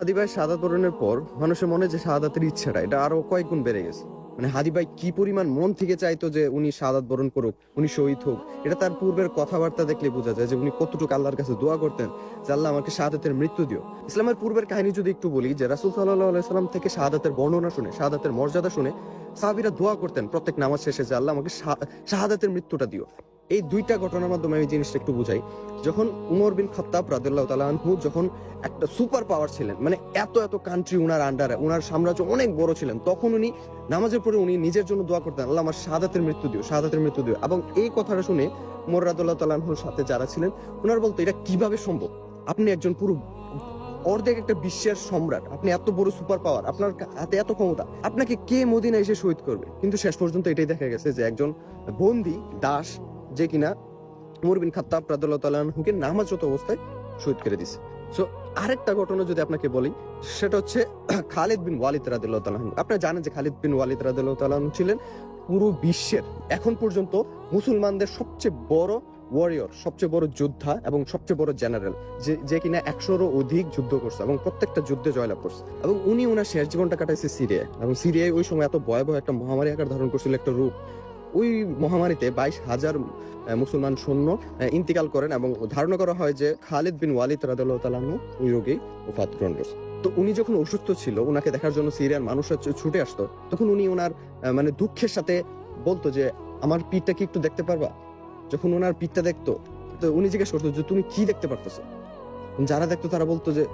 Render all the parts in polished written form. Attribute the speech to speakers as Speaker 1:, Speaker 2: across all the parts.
Speaker 1: হাদি ভাই শাহাদাত বরণের পর মানুষের মনে যে শাহাদাতের ইচ্ছাটা এটা আরো কয়েক গুণ বেড়ে গেছে। মানে হাদি ভাই কি পরিমাণ মন থেকে চাইতো যে উনি শাহাদাত বরণ করুক, উনি শহীদ হোক। এটা তার পূর্বের কথাবার্তা দেখলে বোঝা যায় যে উনি কতটুকু আল্লাহর কাছে দোয়া করতেন যে আল্লাহ আমাকে শাহাদাতের মৃত্যু দিও। ইসলামের পূর্বের কাহিনী যদি একটু বলি, যে রাসূল সাল্লাল্লাহু আলাইহি সাল্লাম থেকে শাহাদাতের বর্ণনা শুনে, শাহাদাতের মর্যাদা শুনে সাহাবীরা দোয়া করতেন প্রত্যেক নামাজ শেষে যে আল্লাহ আমাকে শাহাদাতের মৃত্যুটা দিও। এই দুইটা ঘটনার মাধ্যমে আমি জিনিসটা একটু বুঝাই। যখন উমর বিন খাত্তাব রাদিয়াল্লাহু তাআলা আনহু যখন একটা সুপার পাওয়ার ছিলেন, মানে এত এত কান্ট্রি উনার আন্ডারে, উনার সাম্রাজ্য অনেক বড় ছিলেন, তখন উনি নামাজের পরে উনি নিজের জন্য দোয়া করতেন, আল্লাহ আমার শাহাদাতের মৃত্যু দিও, শাহাদাতের মৃত্যু দিও। এবং এই কথাটা শুনে উমর রাদিয়াল্লাহু তাআলা আনহুর সাথে যারা ছিলেন ওনারা বলতো এটা কিভাবে সম্ভব? আপনি একজন পুরো অর্ধেক একটা বিশ্বের সম্রাট, আপনি এত বড় সুপার পাওয়ার, আপনার হাতে এত ক্ষমতা, আপনাকে কে মদিনা এসে শহীদ করবে? কিন্তু শেষ পর্যন্ত এটাই দেখা গেছে যে একজন বন্দী দাস যে কিনা উমর বিন খাত্তাব রাদিয়াল্লাহু তাআলা আনহুকে নামাজরত অবস্থায় শহীদ করে দিয়েছে। সো আরেকটা ঘটনা যদি আপনাকে বলি, সেটা হচ্ছে খালিদ বিন ওয়ালিদ রাদিয়াল্লাহু তাআলা আনহু। আপনারা জানেন যে খালিদ বিন ওয়ালিদ রাদিয়াল্লাহু তাআলা আনহু ছিলেন পুরো বিশ্বের এখন পর্যন্ত মুসলমানদের সবচেয়ে বড় ওয়ারিয়র, সবচেয়ে বড় যোদ্ধা এবং সবচেয়ে বড় জেনারেল, যে কিনা 100-রও অধিক যুদ্ধ করছে এবং প্রত্যেকটা যুদ্ধে জয়লাভ করছে। এবং উনি ওনার শেষ জীবনটা কাটাইছে সিরিয়ায়। এবং সিরিয়ায় ওই সময় এত ভয়াবহ একটা মহামারী আকার ধারণ করছিল, একটা রোগ। ওই মহামারীতে 22,000 মুসলমান সৈন্য ইন্তিকাল করেন এবং ধারণা করা হয় যে খালিদ বিন ওয়ালিদ রাদিয়াল্লাহু তাআলা আনহু ওই রোগেই ওফাত গ্রহণ করছে। তো উনি যখন অসুস্থ ছিল, ওনাকে দেখার জন্য সিরিয়ার মানুষরা ছুটে আসতো, তখন উনি ওনার মানে দুঃখের সাথে বলতো যে আমার পিঠটা কি একটু দেখতে পারবা? যখন ওনার পিঠটা দেখতো, তো উনি জিজ্ঞেস করতো যে তুমি কি দেখতে পারতেছো? যারা দেখতো তারা বলতো যে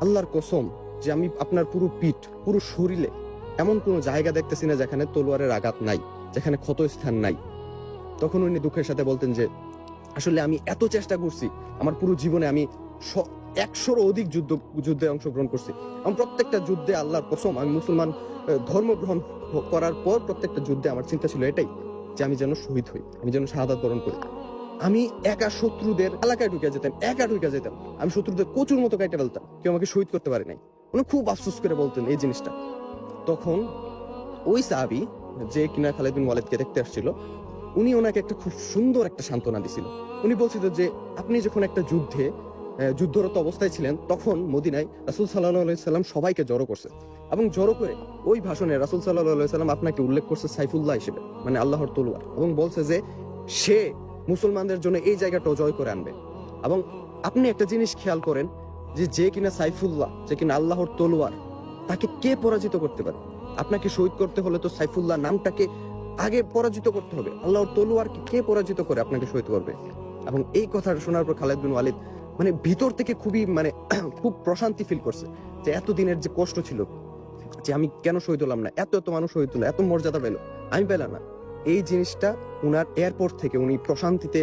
Speaker 1: আল্লাহর কসম যে আমি আপনার পুরো পিঠ, পুরো শরীরে এমন কোনো জায়গা দেখতেছি না যেখানে তলোয়ারের আঘাত নাই, যেখানে ক্ষত স্থান নাই। তখন উনি দুঃখের সাথে বলতেন যে আসলে আমি এত চেষ্টা করছি, আমার পুরো জীবনে আমি 100-রও অধিক যুদ্ধে অংশগ্রহণ করছি এবং প্রত্যেকটা যুদ্ধে আল্লাহর কসম আমি মুসলমান ধর্ম গ্রহণ করার পর প্রত্যেকটা যুদ্ধে আমার চিন্তা ছিল এটাই যে আমি যেন শহীদ হই, আমি যেন শাহাদাত বরণ করি। আমি একা শত্রুদের এলাকায় ঢুকে যেতাম, আমি শত্রুদের কচুর মতো কাটে ফেলতাম, কেউ আমাকে শহীদ করতে পারে নাই। উনি খুব আফসোস করে বলতেন এই জিনিসটা। তখন ওই সাহাবী যে কিনা খালিদ বিন ওয়ালিদকে দেখতে আসছিল, উনি ওনাকে একটা খুব সুন্দর একটা সান্ত্বনা দিছিল। উনি বলছিল যে আপনি যখন একটা যুদ্ধরত অবস্থায় ছিলেন, তখন মদিনায় রাসূল সাল্লাল্লাহু আলাইহি সাল্লাম সবাইকে জড়ো করছে এবং জড়ো করে ওই ভাষণে রাসূল সাল্লাল্লাহু আলাইহি সাল্লাম আপনাকে উল্লেখ করছে সাইফুল্লাহ হিসেবে, মানে আল্লাহর তলোয়ার, এবং বলছে যে সে মুসলমানদের জন্য এই জায়গাটাও জয় করে আনবে। এবং আপনি একটা জিনিস খেয়াল করেন যে কিনা সাইফুল্লাহ, যে কিনা আল্লাহর তলোয়ার, তাকে কে পরাজিত করতে পারে? আপনাকে শহীদ করতে হলে তো সাইফুল্লাহ নামটাকে আগে পরাজিত করতে হবে। আল্লাহর তলোয়ারকে কে পরাজিত করে আপনাকে শহীদ করবে? এবং এই কথাটা শোনার পর খালিদ বিন ওয়ালিদ মানে ভিতর থেকে খুবই মানে খুব প্রশান্তি ফিল করছে যে এতদিনের যে কষ্ট ছিল যে আমি কেন শহীদ হলাম না, এত এত মানুষ শহীদ হলো, এত মর্যাদা পেল, আমি পেলাম না। এই জিনিসটা উনার এয়ারপোর্ট থেকে উনি প্রশান্তিতে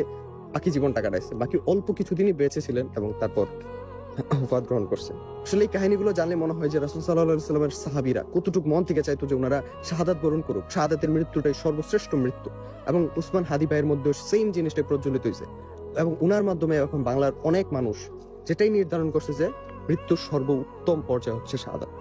Speaker 1: বাকি জীবনটা কাটাইছে। বাকি অল্প কিছুদিনই বেঁচে ছিলেন এবং তারপর ওফাত গ্রহণ করছে। আসলে এই কাহিনীগুলো জানলে মনে হয় যে রাসূল সাল্লাল্লাহু আলাইহি সাল্লামের সাহাবীরা কতটুকু মন থেকে চাইতো যে ওনারা শাহাদাত বরণ করুক, শাহাদাতের মৃত্যুটাই সর্বশ্রেষ্ঠ মৃত্যু। এবং উসমান হাদি ভাইয়ের মধ্যে সেম জিনিসটা প্রজ্বলিত হয়েছে এবং উনার মাধ্যমে এখন বাংলার অনেক মানুষ যেটাই নির্ধারণ করছে যে মৃত্যুর সর্বোত্তম পর্যায়ে হচ্ছে শাহাদাত।